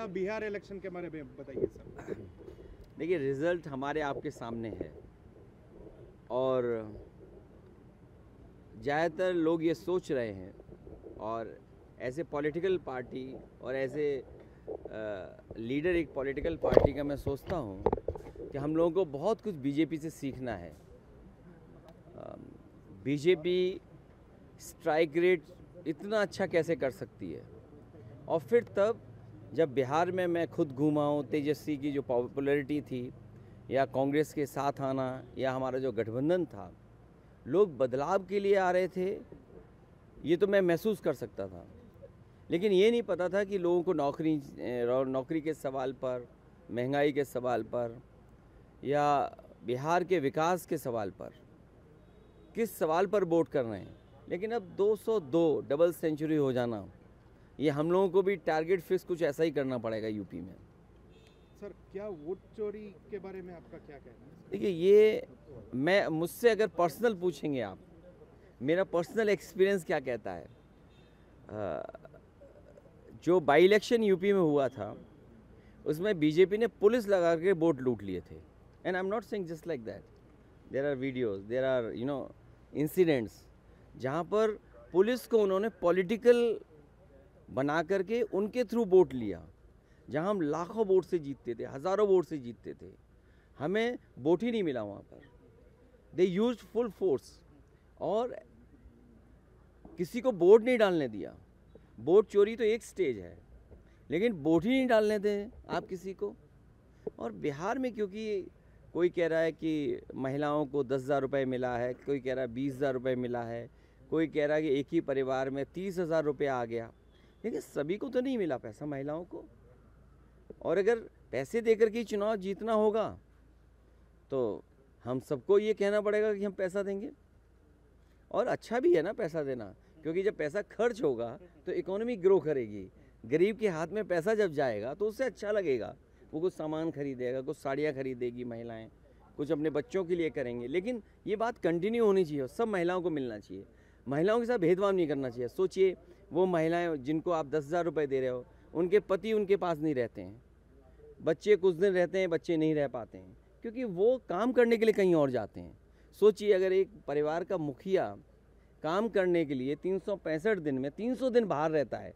वाला बिहार इलेक्शन के बारे में बताइए सर। देखिए, रिजल्ट हमारे आपके सामने है और ज़्यादातर लोग ये सोच रहे हैं, और ऐसे पॉलिटिकल पार्टी और ऐसे लीडर एक पॉलिटिकल पार्टी का मैं सोचता हूँ कि हम लोगों को बहुत कुछ बीजेपी से सीखना है। बीजेपी स्ट्राइक रेट इतना अच्छा कैसे कर सकती है, और फिर तब जब बिहार में मैं खुद घूमा हूँ, तेजस्वी की जो पॉपुलैरिटी थी या कांग्रेस के साथ आना या हमारा जो गठबंधन था, लोग बदलाव के लिए आ रहे थे, ये तो मैं महसूस कर सकता था। लेकिन ये नहीं पता था कि लोगों को नौकरी के सवाल पर, महंगाई के सवाल पर या बिहार के विकास के सवाल पर, किस सवाल पर वोट कर रहे हैं। लेकिन अब 202 डबल सेंचुरी हो जाना, ये हम लोगों को भी टारगेट फिक्स कुछ ऐसा ही करना पड़ेगा यूपी में। सर, क्या वोट चोरी के बारे में आपका क्या कहना है? देखिए, ये मुझसे अगर पर्सनल पूछेंगे आप, मेरा पर्सनल एक्सपीरियंस क्या कहता है, जो बाई इलेक्शन यूपी में हुआ था उसमें बीजेपी ने पुलिस लगा के वोट लूट लिए थे। And I am not saying just like that, there are videos, there are incidents जहाँ पर पुलिस को उन्होंने पॉलिटिकल बना करके उनके थ्रू वोट लिया। जहाँ हम लाखों वोट से जीतते थे, हज़ारों वोट से जीतते थे, हमें वोट ही नहीं मिला वहाँ पर। दे यूज्ड फुल फोर्स और किसी को वोट नहीं डालने दिया। वोट चोरी तो एक स्टेज है, लेकिन वोट ही नहीं डालने दें आप किसी को। और बिहार में क्योंकि कोई कह रहा है कि महिलाओं को 10,000 रुपये मिला है, कोई कह रहा है 20,000 रुपये मिला है, कोई कह रहा है कि एक ही परिवार में 30,000 रुपये आ गया, लेकिन सभी को तो नहीं मिला पैसा, महिलाओं को। और अगर पैसे देकर के चुनाव जीतना होगा तो हम सबको ये कहना पड़ेगा कि हम पैसा देंगे। और अच्छा भी है ना पैसा देना, क्योंकि जब पैसा खर्च होगा तो इकोनॉमी ग्रो करेगी। गरीब के हाथ में पैसा जब जाएगा तो उससे अच्छा लगेगा, वो कुछ सामान खरीदेगा, कुछ साड़ियाँ खरीदेगी महिलाएं, कुछ अपने बच्चों के लिए करेंगे। लेकिन ये बात कंटिन्यू होनी चाहिए, सब महिलाओं को मिलना चाहिए, महिलाओं के साथ भेदभाव नहीं करना चाहिए। सोचिए, वो महिलाएं जिनको आप 10,000 रुपये दे रहे हो, उनके पति उनके पास नहीं रहते हैं, बच्चे कुछ दिन रहते हैं, बच्चे नहीं रह पाते हैं क्योंकि वो काम करने के लिए कहीं और जाते हैं। सोचिए, अगर एक परिवार का मुखिया काम करने के लिए 365 दिन में 300 दिन बाहर रहता है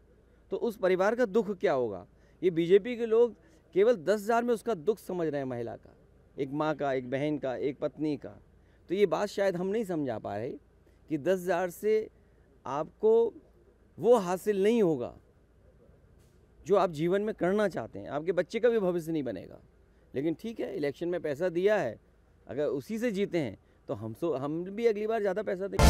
तो उस परिवार का दुख क्या होगा। ये बीजेपी के लोग केवल 10,000 में उसका दुख समझ रहे हैं, महिला का, एक माँ का, एक बहन का, एक पत्नी का। तो ये बात शायद हम नहीं समझा पा रहे कि 10,000 से आपको वो हासिल नहीं होगा जो आप जीवन में करना चाहते हैं, आपके बच्चे का भी भविष्य नहीं बनेगा। लेकिन ठीक है, इलेक्शन में पैसा दिया है, अगर उसी से जीते हैं तो हम भी अगली बार ज़्यादा पैसा देंगे।